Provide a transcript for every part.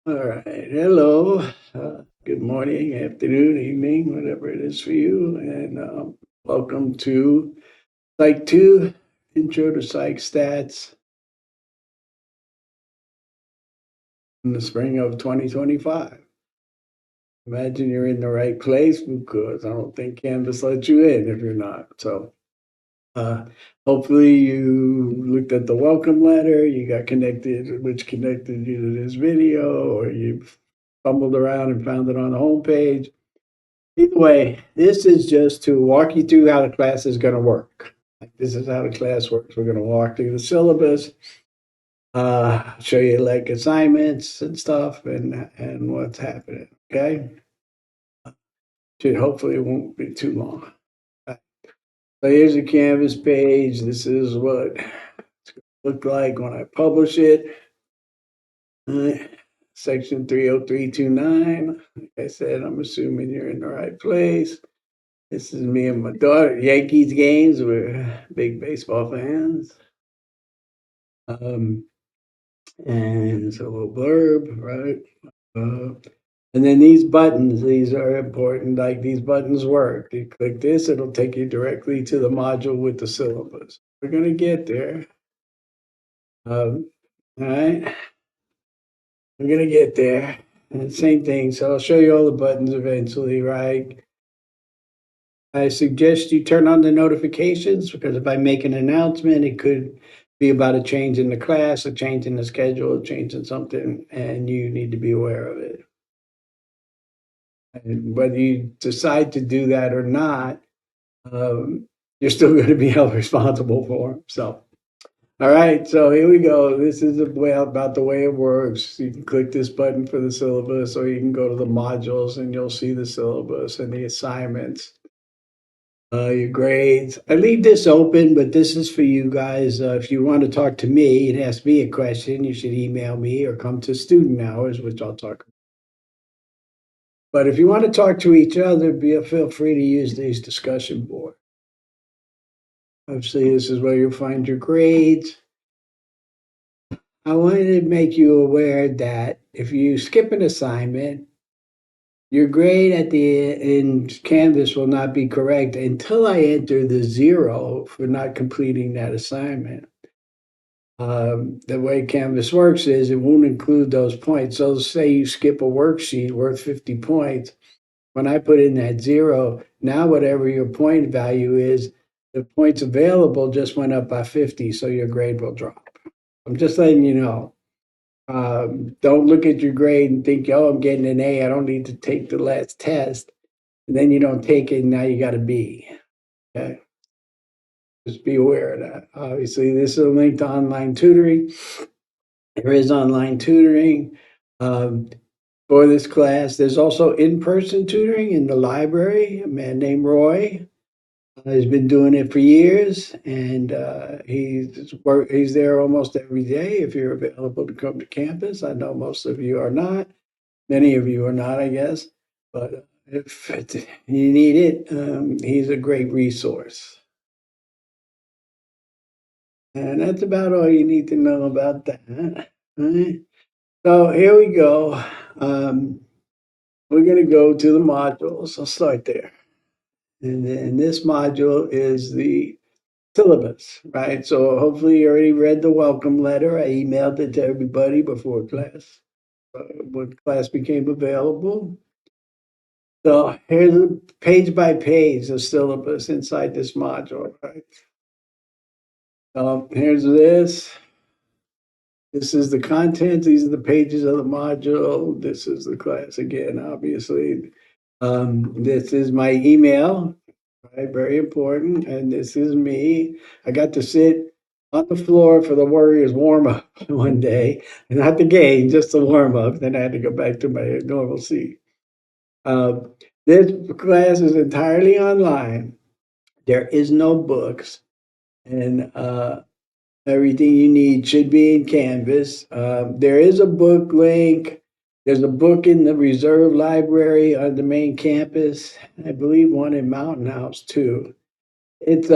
All right. Hello. Good morning, afternoon, evening, whatever it is for you. And welcome to Psych 2, Intro to Psych Stats in the spring of 2025. Imagine you're in the right place because I don't think Canvas lets you in if you're not. So uh, hopefully you looked at the welcome letter, you got connected, which connected you to this video, or you fumbled around and found it on the homepage. Either way, this is just to walk you through how the class is going to work. Like, this is how the class works. We're going to walk through the syllabus, show you like assignments and stuff, and what's happening. Okay, should hopefully it won't be too long. So here's a Canvas page. This is what it's going to look like when I publish it. Section 30329. Like I said, I'm assuming you're in the right place. This is me and my daughter. Yankees games. We're big baseball fans. Um, and so a little blurb, right? Uh, and then these buttons, these are important. Like, these buttons work. You click this, it'll take you directly to the module with the syllabus. We're going to get there. All right. We're going to get there. And same thing. So I'll show you all the buttons eventually, right? I suggest you turn on the notifications because if I make an announcement, it could be about a change in the class, a change in the schedule, a change in something, and you need to be aware of it. And whether you decide to do that or not, you're still going to be held responsible for them. So, all right, so here we go. This is about the way it works. You can click this button for the syllabus, or you can go to the modules and you'll see the syllabus and the assignments. Your grades. I leave this open, but this is for you guys. If you want to talk to me and ask me a question, you should email me or come to student hours, which I'll talk about. But if you want to talk to each other, feel free to use these discussion boards. Obviously, this is where you'll find your grades. I wanted to make you aware that if you skip an assignment, your grade in Canvas will not be correct until I enter the 0 for not completing that assignment. The way Canvas works is it won't include those points. So say you skip a worksheet worth 50 points. When I put in that 0, now whatever your point value is, the points available just went up by 50, so your grade will drop. I'm just letting you know. Don't look at your grade and think, oh, I'm getting an A. I don't need to take the last test. And then you don't take it, and now you got a B. Okay. Just be aware of that. Obviously, this is a link to online tutoring. There is online tutoring for this class. There's also in-person tutoring in the library. A man named Roy has been doing it for years, and he's there almost every day if you're available to come to campus. I know most of you are not. Many of you are not, I guess. But if you need it, he's a great resource. And that's about all you need to know about that. All right. So here we go. We're going to go to the modules. I'll start there. And then this module is the syllabus, right? So hopefully you already read the welcome letter. I emailed it to everybody before class, when class became available. So here's a page by page of syllabus inside this module, right? Here's this. This is the content. These are the pages of the module. This is the class again, obviously. This is my email, right? Very important. And this is me. I got to sit on the floor for the Warriors warm up one day, and not the game, just the warm up. Then I had to go back to my normal seat. This class is entirely online. There is no books, and everything you need should be in Canvas. There is a book link. There's a book in the reserve library on the main campus. I believe one in Mountain House too. It's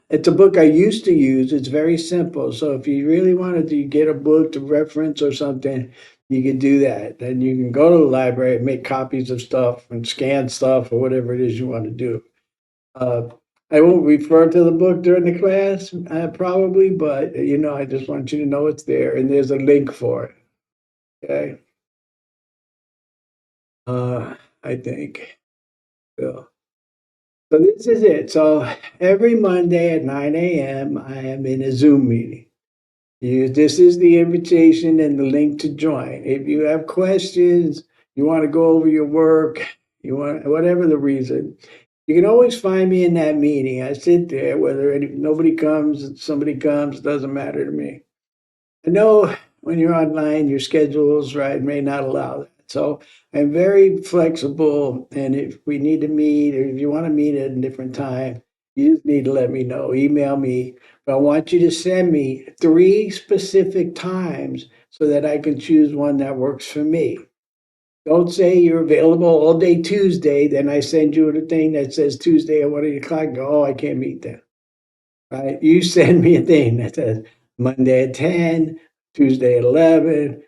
it's a book I used to use. It's very simple. So if you really wanted to get a book to reference or something, you could do that. Then you can go to the library and make copies of stuff and scan stuff or whatever it is you want to do. Uh, I won't refer to the book during the class, probably, but I just want you to know it's there and there's a link for it. Okay. I think. So, so this is it. So every Monday at 9 a.m., I am in a Zoom meeting. This is the invitation and the link to join. If you have questions, you want to go over your work, you want whatever the reason, you can always find me in that meeting. I sit there, whether nobody comes, somebody comes, doesn't matter to me. I know when you're online, your schedules, right, may not allow that. So I'm very flexible. And if we need to meet, or if you want to meet at a different time, you just need to let me know. Email me. But I want you to send me 3 specific times so that I can choose one that works for me. Don't say you're available all day Tuesday, then I send you the thing that says Tuesday at 1 o'clock. Go, oh, I can't meet that. Right? You send me a thing that says Monday at 10, Tuesday at 11,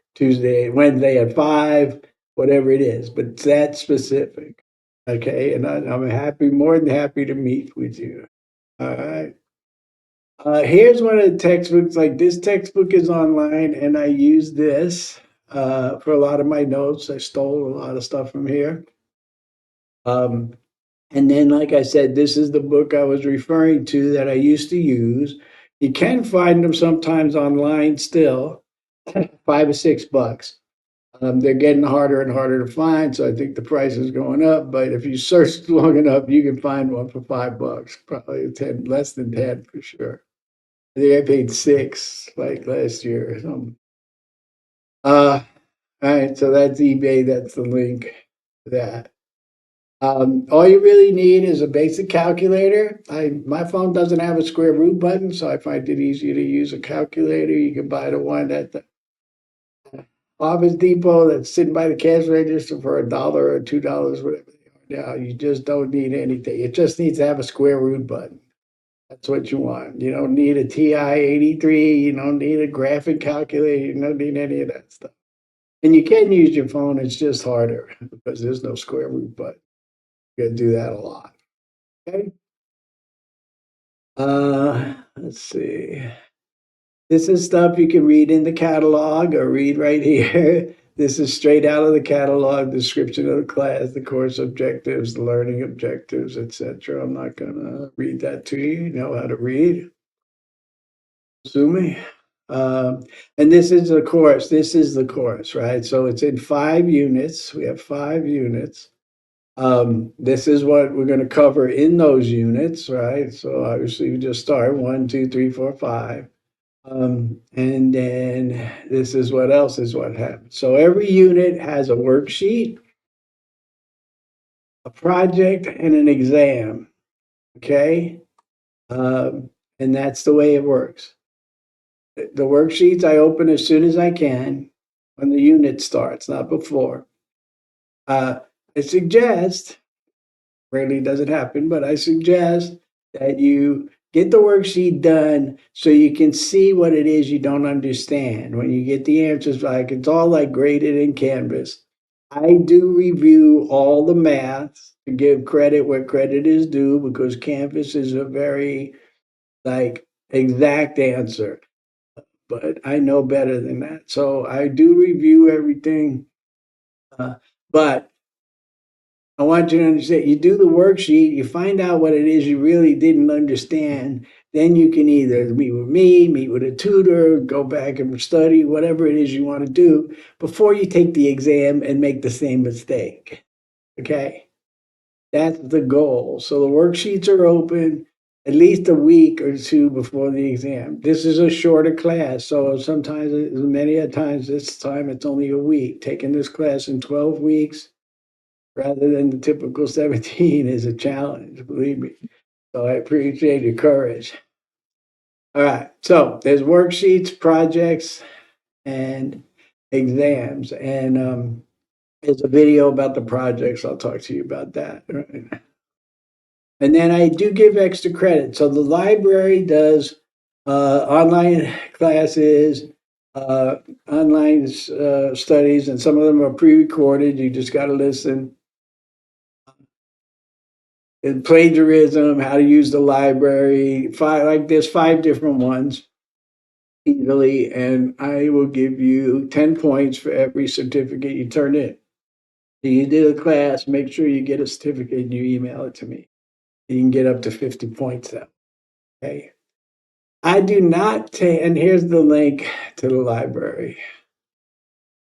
Wednesday at 5, whatever it is, but it's that specific. Okay. And I'm happy, more than happy to meet with you. All right. Here's one of the textbooks. Like this textbook is online, and I use this for a lot of my notes. I stole a lot of stuff from here. Um, And then, like I said, this is the book I was referring to that I used to use. You can find them sometimes online still, $5 or $6. They're getting harder and harder to find, so I think the price is going up. But if you search long enough, you can find one for $5, probably 10, less than 10 for sure. I think I paid 6 like last year or something. All right, so that's eBay. That's the link to that. All you really need is a basic calculator. My phone doesn't have a square root button, so I find it easier to use a calculator. You can buy the one at the Office Depot that's sitting by the cash register for $1 or $2, whatever they are now. You just don't need anything. It just needs to have a square root button. That's what you want. You don't need a TI-83. You don't need a graphic calculator. You don't need any of that stuff. And you can use your phone. It's just harder because there's no square root button. You got to do that a lot. Okay. Let's see. This is stuff you can read in the catalog or read right here. This is straight out of the catalog, description of the class, the course objectives, the learning objectives, etc. I'm not gonna read that to you. You know how to read. Assuming. Um, and this is the course. This is the course, right? So it's in 5 units. We have 5 units. This is what we're going to cover in those units, right? So obviously we just start 1, 2, 3, 4, 5. And then this is what else is what happens. So every unit has a worksheet, a project, and an exam. Okay. And that's the way it works. The worksheets I open as soon as I can when the unit starts, not before. I suggest, rarely does it happen, but I suggest that you get the worksheet done so you can see what it is you don't understand. When you get the answers like it's all like graded in Canvas. I do review all the math to give credit where credit is due because Canvas is a very like exact answer. But I know better than that. So I do review everything. But I want you to understand, you do the worksheet, you find out what it is you really didn't understand, then you can either meet with me, meet with a tutor, go back and study, whatever it is you want to do before you take the exam and make the same mistake. Okay? That's the goal. So the worksheets are open at least a week or two before the exam. This is a shorter class, so sometimes, many a times this time it's only a week. Taking this class in 12 weeks rather than the typical 17 is a challenge, believe me. So I appreciate your courage. All right. So there's worksheets, projects, and exams. And there's a video about the projects. I'll talk to you about that. Right? And then I do give extra credit. So the library does online classes, uh, online studies, and some of them are pre-recorded. You just got to listen. And plagiarism, how to use the library, there's 5 different ones easily, and I will give you 10 points for every certificate you turn in. So you do the class, make sure you get a certificate and you email it to me. You can get up to 50 points though. Okay. I do not take, and here's the link to the library.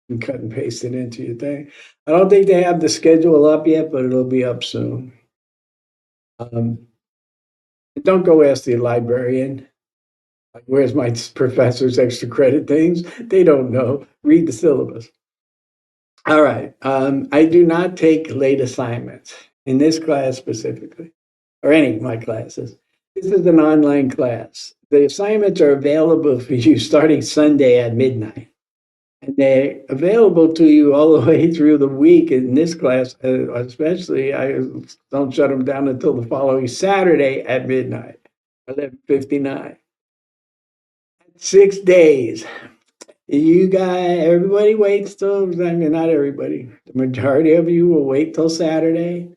You can cut and paste it into your thing. I don't think they have the schedule up yet, but it'll be up soon. Um, don't go ask the librarian. Like, where's my professor's extra credit things? They don't know. Read the syllabus. All right. I do not take late assignments in this class specifically, or any of my classes. This is an online class. The assignments are available for you starting Sunday at midnight. And they're available to you all the way through the week. In this class, especially, I don't shut them down until the following Saturday at midnight, 11:59. 6 days. You guys, everybody waits till, I mean, not everybody, the majority of you will wait till Saturday.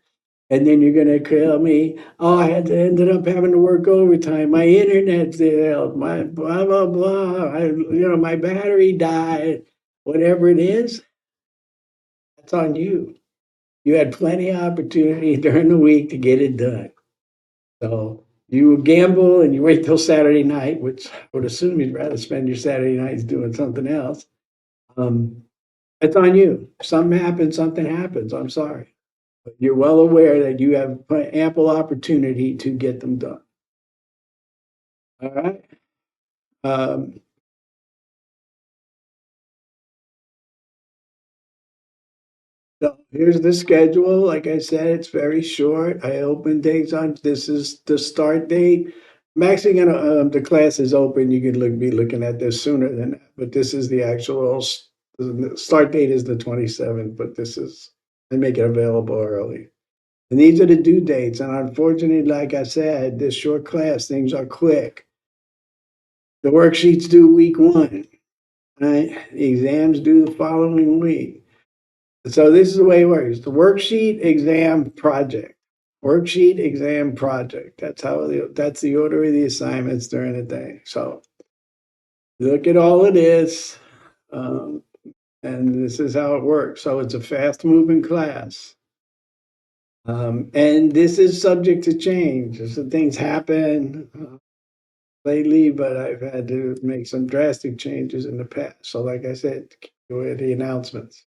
And then you're going to tell me, oh, ended up having to work overtime. My internet failed, my blah, blah, blah. My battery died. Whatever it is, that's on you. You had plenty of opportunity during the week to get it done. So you gamble and you wait till Saturday night, which I would assume you'd rather spend your Saturday nights doing something else. Um, it's on you. Something happens, something happens. I'm sorry. But you're well aware that you have ample opportunity to get them done. All right. Um, so here's the schedule. Like I said, it's very short. I open dates on, this is the start date. I'm actually gonna, the class is open. You can be looking at this sooner than that, but this is the actual the start date is the 27th, but I make it available early. And these are the due dates. And unfortunately, like I said, this short class, things are quick. The worksheets due week 1, right? The exams due the following week. So this is the way it works. The worksheet, exam, project. Worksheet, exam, project. That's the order of the assignments during the day. So look at all of this. Um, and this is how it works. So it's a fast moving class. And this is subject to change. So things happen lately, but I've had to make some drastic changes in the past. So, like I said, the announcements.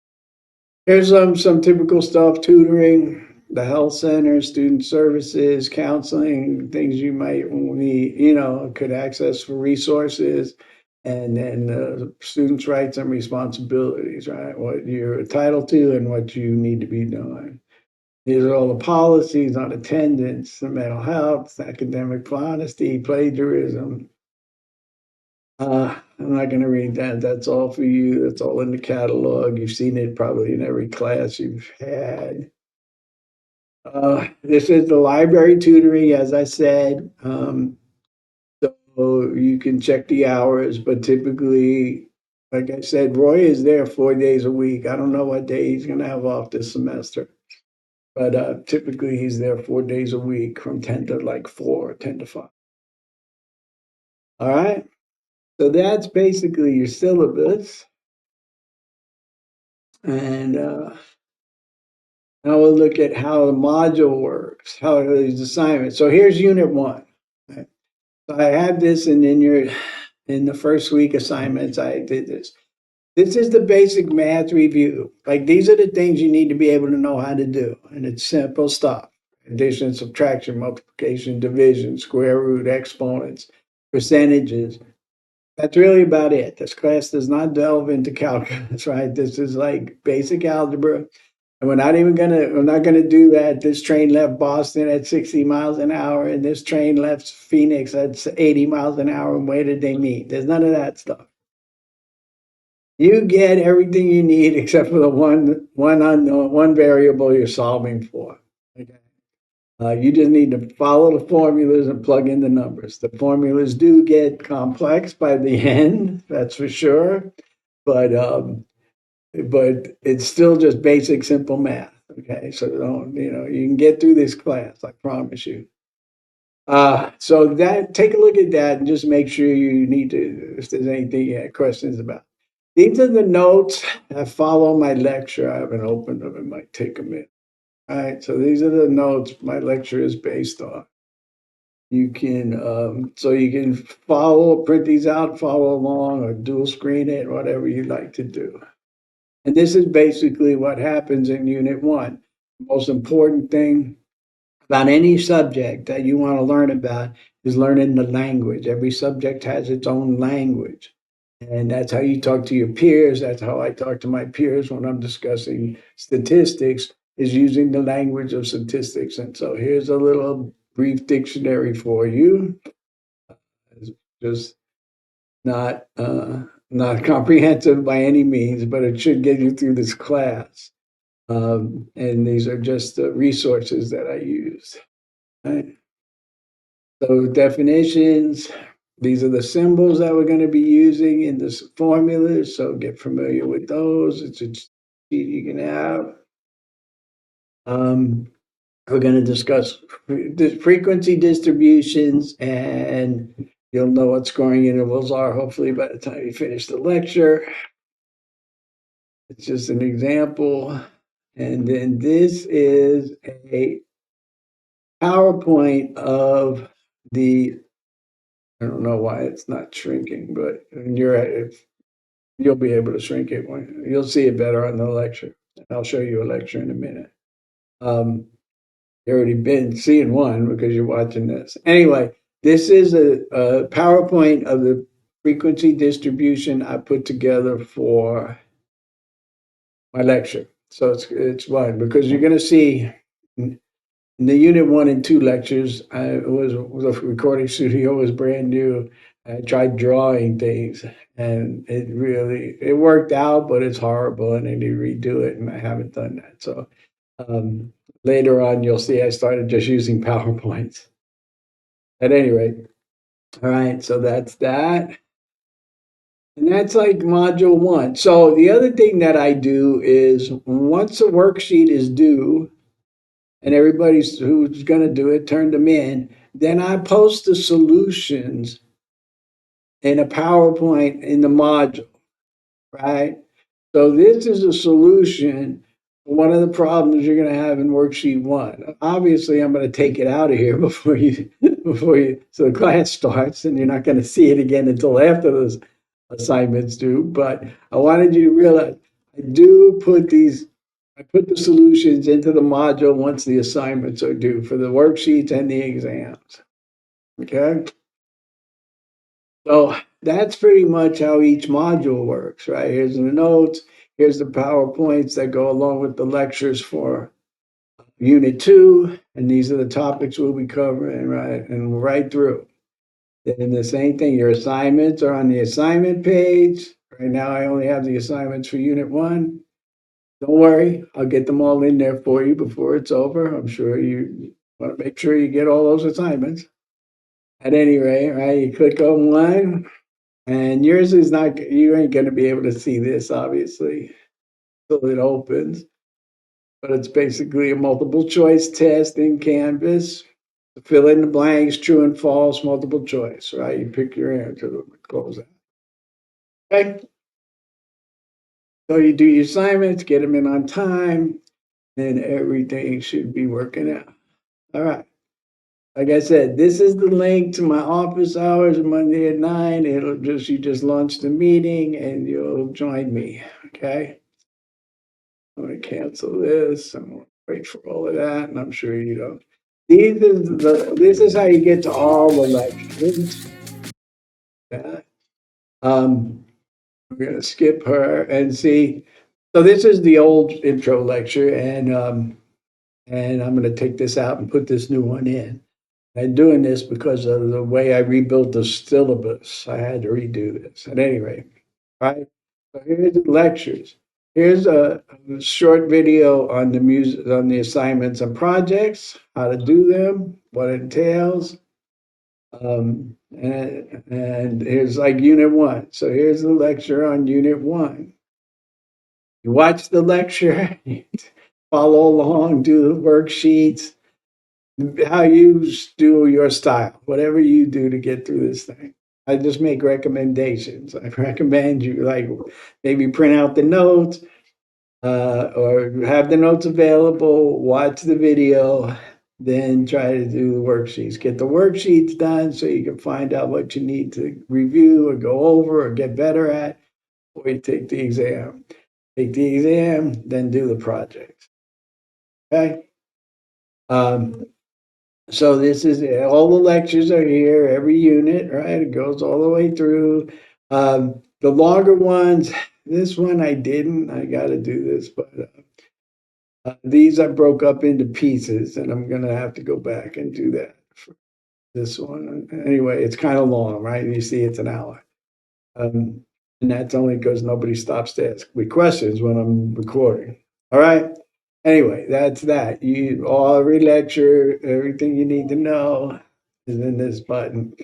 Here's some typical stuff: tutoring, the health center, student services, counseling, things you might need, could access for resources, and then students' rights and responsibilities, right? What you're entitled to and what you need to be doing. These are all the policies on attendance, mental health, academic honesty, plagiarism. I'm not going to read that. That's all for you. That's all in the catalog. You've seen it probably in every class you've had. This is the library tutoring, as I said. So you can check the hours, but typically, like I said, Roy is there 4 days a week. I don't know what day he's going to have off this semester. But typically he's there 4 days a week from 10 to like 4, 10 to 5. All right. So that's basically your syllabus. And now we'll look at how the module works, how these assignments. So here's unit 1. Right? So I have this, and in the first week assignments, I did this. This is the basic math review. Like, these are the things you need to be able to know how to do. And it's simple stuff: addition, subtraction, multiplication, division, square root, exponents, percentages. That's really about it. This class does not delve into calculus, right? This is like basic algebra. And we're not gonna do that. This train left Boston at 60 miles an hour, and this train left Phoenix at 80 miles an hour. And where did they meet? There's none of that stuff. You get everything you need except for the one unknown, one variable you're solving for. Okay. You just need to follow the formulas and plug in the numbers. The formulas do get complex by the end, that's for sure, but but it's still just basic, simple math. Okay, so don't you can get through this class, I promise you. So that take a look at that and just make sure you need to if there's anything you have questions about. These are the notes that follow my lecture. I haven't opened them. It might take a minute. All right, so these are the notes my lecture is based on. You can so you can follow, print these out, follow along, or dual screen it, whatever you like to do. And this is basically what happens in Unit 1. The most important thing about any subject that you want to learn about is learning the language. Every subject has its own language. And that's how you talk to your peers. That's how I talk to my peers when I'm discussing statistics, is using the language of statistics. And so here's a little brief dictionary for you. It's just not not comprehensive by any means, but it should get you through this class. And these are just the resources that I use. Right? So definitions, these are the symbols that we're going to be using in this formulas. So get familiar with those. It's a sheet you can have. We're going to discuss frequency distributions, and you'll know what scoring intervals are hopefully by the time you finish the lecture. It's just an example. And then this is a PowerPoint of the, I don't know why it's not shrinking, but you'll be able to shrink it when you'll see it better on the lecture. I'll show you a lecture in a minute. You already been seeing one because you're watching this. Anyway, this is a PowerPoint of the frequency distribution I put together for my lecture. So it's fun because you're going to see in the Unit 1 and 2 lectures, it was the recording studio was brand new. I tried drawing things, and it worked out, but it's horrible, and I need to redo it, and I haven't done that. So um, later on, you'll see I started just using PowerPoints. At any rate, all right. So that's that, and that's like module 1. So the other thing that I do is once a worksheet is due, and everybody's who's going to do it turned them in. Then I post the solutions in a PowerPoint in the module, right? So this is a solution for one of the problems you're going to have in worksheet 1. Obviously, I'm going to take it out of here so the class starts, and you're not going to see it again until after those assignments due. But I wanted you to realize I do put these I put the solutions into the module once the assignments are due for the worksheets and the exams. Okay? So that's pretty much how each module works, right? Here's the notes, here's the PowerPoints that go along with the lectures for Unit 2, and these are the topics we'll be covering, right? And right through. Then the same thing, your assignments are on the assignment page. Right now, I only have the assignments for Unit 1. Don't worry, I'll get them all in there for you before it's over. I'm sure you want to make sure you get all those assignments. At any rate, right, you click on one, and yours is not, you ain't going to be able to see this, obviously, until it opens. But it's basically a multiple choice test in Canvas. Fill in the blanks, true and false, multiple choice, right? You pick your answer, close out. Okay? So you do your assignments, get them in on time, and everything should be working out. All right. Like I said, this is the link to my office hours Monday at 9. You just launch the meeting and you'll join me. Okay. I'm going to cancel this. I'm going to wait for all of that. And I'm sure you don't. This is how you get to all the lectures. Yeah. We're going to skip her and see. So this is the old intro lecture, and I'm going to take this out and put this new one in. I'm doing this because of the way I rebuilt the syllabus. I had to redo this. At any rate, right? So here's the lectures. Here's a short video on the music, on the assignments and projects, how to do them, what it entails. And here's like unit one. So here's the lecture on unit one. You watch the lecture, follow along, do the worksheets, how you do your style, whatever you do to get through this thing. I just make recommendations. I recommend you like maybe print out the notes, or have the notes available, watch the video, then try to do the worksheets. Get the worksheets done so you can find out what you need to review or go over or get better at before you take the exam. Take the exam, then do the project. Okay? Um, so this is all the lectures are here, every unit, right? It goes all the way through. The longer ones, this one I didn't. I got to do this, but these I broke up into pieces, and I'm gonna have to go back and do that for this one. Anyway, it's kind of long, right? You see, it's an hour, um, and that's only because nobody stops to ask me questions when I'm recording. All right. Anyway, that's that. You every lecture, everything you need to know is in this button.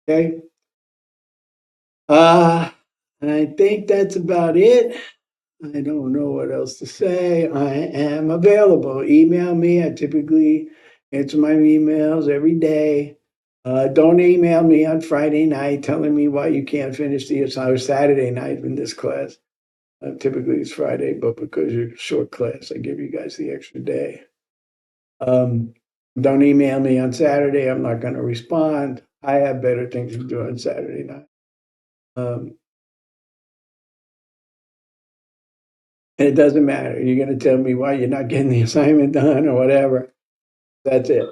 Okay. Uh, I think that's about it. I don't know what else to say. I am available. Email me. I typically answer my emails every day. Don't email me on Friday night telling me why you can't finish the assignment, or Saturday night in this class. Typically it's Friday, but because you're short class, I give you guys the extra day. Don't email me on Saturday. I'm not going to respond. I have better things to do on Saturday night. Um, and it doesn't matter. You're going to tell me why you're not getting the assignment done or whatever. That's it.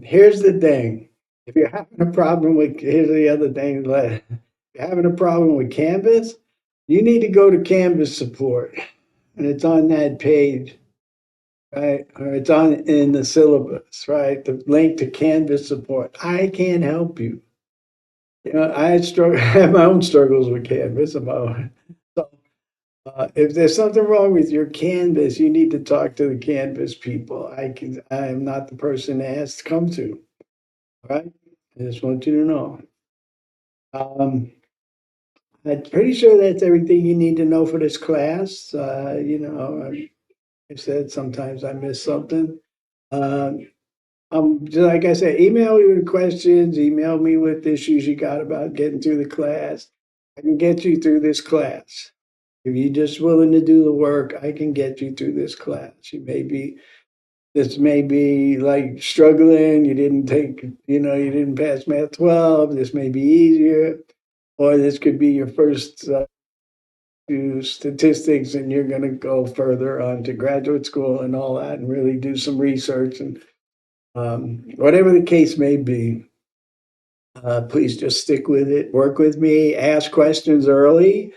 Here's the thing. If you're having a problem with, here's the other thing. If you're having a problem with Canvas, you need to go to Canvas support. And it's on that page, right? Or it's on in the syllabus, right? The link to Canvas support. I can't help you. You know, I struggle, I have my own struggles with Canvas. So if there's something wrong with your Canvas, you need to talk to the Canvas people. I am not the person to ask to come to. All right? I just want you to know. I'm pretty sure that's everything you need to know for this class. Like I said, sometimes I miss something. Um, just like I said, email me with questions, email me with issues you got about getting through the class. I can get you through this class. If you're just willing to do the work, I can get you through this class. This may be like struggling, you didn't pass Math 12, this may be easier, or this could be your first to statistics and you're going to go further on to graduate school and all that and really do some research and whatever the case may be. Please just stick with it, work with me, ask questions early,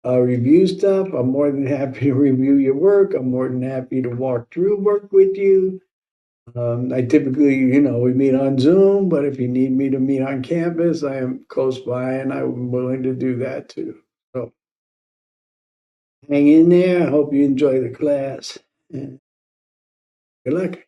review stuff. I'm more than happy to review your work. I'm more than happy to walk through work with you. I typically, we meet on Zoom, but if you need me to meet on campus, I am close by and I'm willing to do that too. So hang in there. I hope you enjoy the class. And good luck.